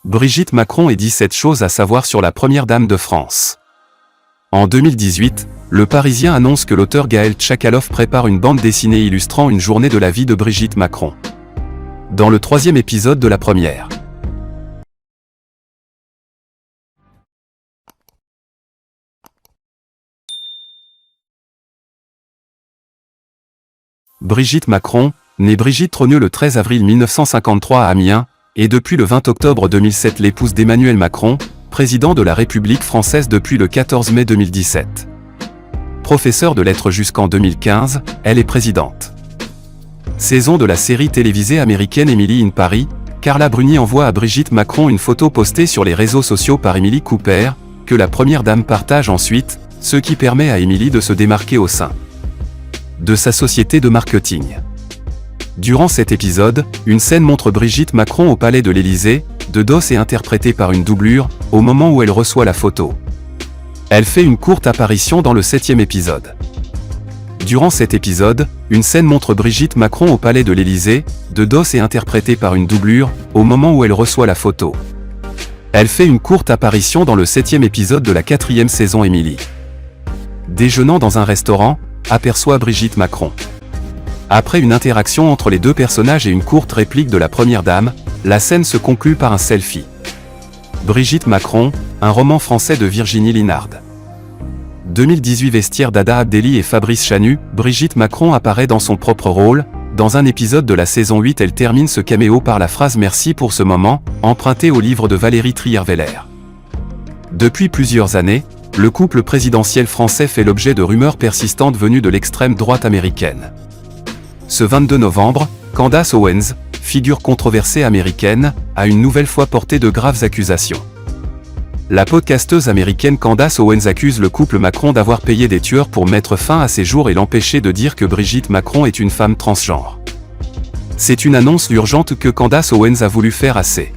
Brigitte Macron et 17 choses à savoir sur la première dame de France. En 2018, Le Parisien annonce que l'auteur Gaël Tchakaloff prépare une bande dessinée illustrant une journée de la vie de Brigitte Macron. Dans le 3e épisode de la première. Brigitte Macron, née Brigitte Trogneux le 13 avril 1953 à Amiens, et depuis le 20 octobre 2007 l'épouse d'Emmanuel Macron, président de la République française depuis le 14 mai 2017. Professeure de lettres jusqu'en 2015, elle est présidente. Saison de la série télévisée américaine Emily in Paris, Carla Bruni envoie à Brigitte Macron une photo postée sur les réseaux sociaux par Emily Cooper, que la première dame partage ensuite, ce qui permet à Emily de se démarquer au sein de sa société de marketing. Durant cet épisode, une scène montre Brigitte Macron au palais de l'Élysée, de dos et interprétée par une doublure, au moment où elle reçoit la photo. Elle fait une courte apparition dans le 7e épisode. Durant cet épisode, une scène montre Brigitte Macron au palais de l'Élysée, de dos et interprétée par une doublure, au moment où elle reçoit la photo. Elle fait une courte apparition dans le 7e épisode de la 4e saison Emily. Déjeunant dans un restaurant, aperçoit Brigitte Macron. Après une interaction entre les deux personnages et une courte réplique de la première dame, la scène se conclut par un selfie. Brigitte Macron, un roman français de Virginie Linard. 2018 Vestiaire Dada Abdelli et Fabrice Chanu, Brigitte Macron apparaît dans son propre rôle. Dans un épisode de la saison 8, elle termine ce caméo par la phrase « Merci pour ce moment », empruntée au livre de Valérie Trierweiler. Depuis plusieurs années, le couple présidentiel français fait l'objet de rumeurs persistantes venues de l'extrême droite américaine. Ce 22 novembre, Candace Owens, figure controversée américaine, a une nouvelle fois porté de graves accusations. La podcasteuse américaine Candace Owens accuse le couple Macron d'avoir payé des tueurs pour mettre fin à ses jours et l'empêcher de dire que Brigitte Macron est une femme transgenre. C'est une annonce urgente que Candace Owens a voulu faire à ses